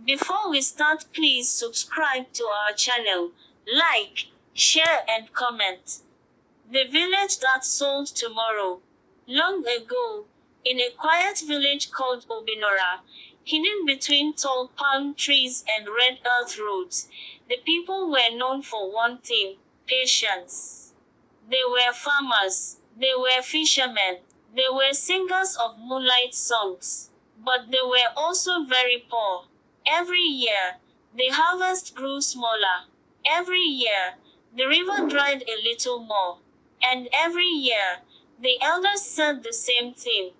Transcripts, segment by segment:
Before we start, please subscribe to our channel, like, share and comment. The village that sold tomorrow. Long ago, in a quiet village called Obinora, hidden between tall palm trees and red earth roads, the people were known for one thing: patience. They were farmers, they were fishermen, they were singers of moonlight songs, but they were also very poor. Every year, the harvest grew smaller. Every year, the river dried a little more. And every year, the elders said the same thing: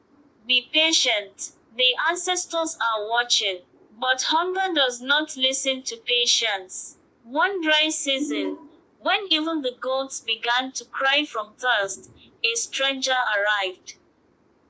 be patient, the ancestors are watching. But hunger does not listen to patience. One dry season, when even the goats began to cry from thirst, a stranger arrived.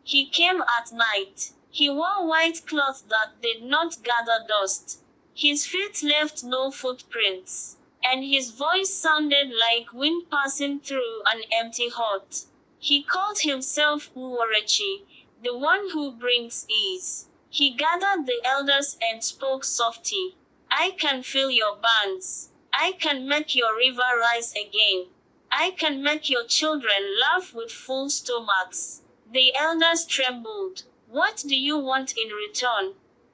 He came at night. He wore white cloth that did not gather dust. His feet left no footprints, and his voice sounded like wind passing through an empty hut. He called himself Uwarechi, the one who brings ease. He gathered the elders and spoke softly. I can fill your barns. I can make your river rise again. I can make your children laugh with full stomachs. The elders trembled. What do you want in return?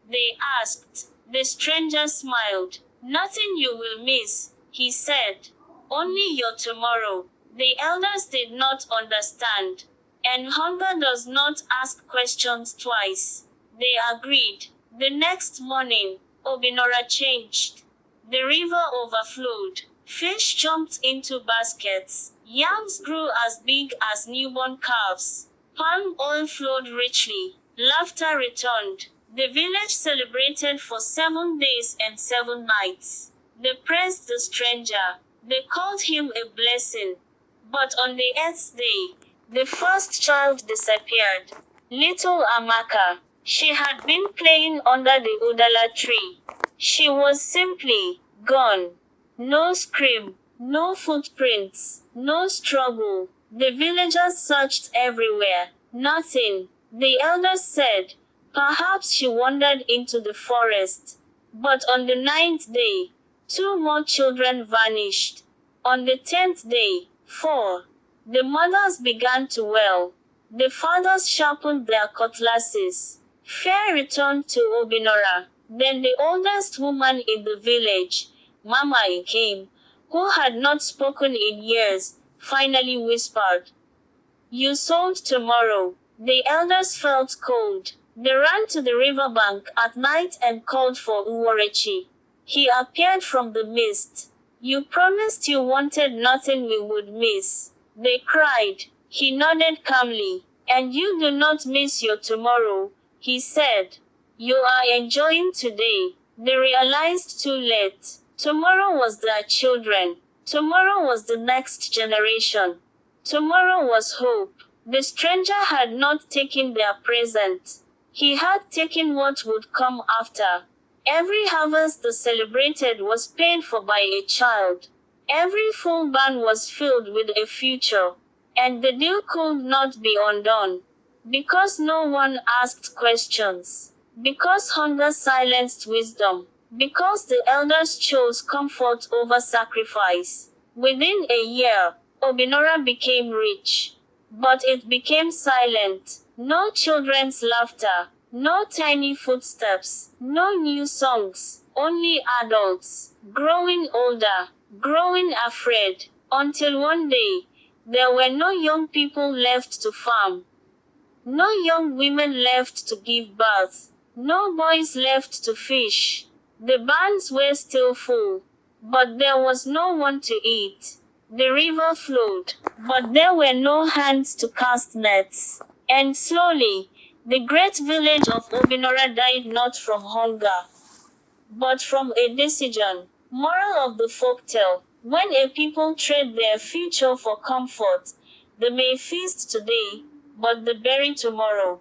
They asked. The stranger smiled. Nothing you will miss, he said. Only your tomorrow. The elders did not understand. And hunger does not ask questions twice. They agreed. The next morning, Obinora changed. The river overflowed. Fish jumped into baskets. Yams grew as big as newborn calves. Palm oil flowed richly. Laughter returned. The village celebrated for 7 days and 7 nights. They praised the stranger. They called him a blessing. But on the 8th day, the first child disappeared. Little Amaka. She had been playing under the udala tree. She was simply gone. No scream, no footprints, no struggle. The villagers searched everywhere. Nothing. The elders said, perhaps she wandered into the forest. But on the 9th day, 2 more children vanished. On the 10th day, 4. The mothers began to wail. The fathers sharpened their cutlasses. Fear returned to Obinora. Then the oldest woman in the village, Mama came, who had not spoken in years, finally whispered, you sold tomorrow. The elders felt cold. They ran to the riverbank at night and called for Uwarechi. He appeared from the mist. You promised you wanted nothing we would miss. They cried. He nodded calmly. And you do not miss your tomorrow, he said. You are enjoying today. They realized too late. Tomorrow was their children. Tomorrow was the next generation. Tomorrow was hope. The stranger had not taken their present. He had taken what would come after. Every harvest they celebrated was paid for by a child. Every full barn was filled with a future. And the deal could not be undone. Because no one asked questions. Because hunger silenced wisdom. Because the elders chose comfort over sacrifice. Within a year, Obinora became rich. But it became silent. No children's laughter. No tiny footsteps. No new songs. Only adults. Growing older. Growing afraid. Until one day, there were no young people left to farm. No young women left to give birth. No boys left to fish. The barns were still full. But there was no one to eat. The river flowed. But there were no hands to cast nets. And slowly, the great village of Obinora died not from hunger, but from a decision. Moral of the folktale: when a people trade their future for comfort, they may feast today, but they bury tomorrow.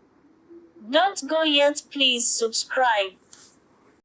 Don't go yet, please subscribe.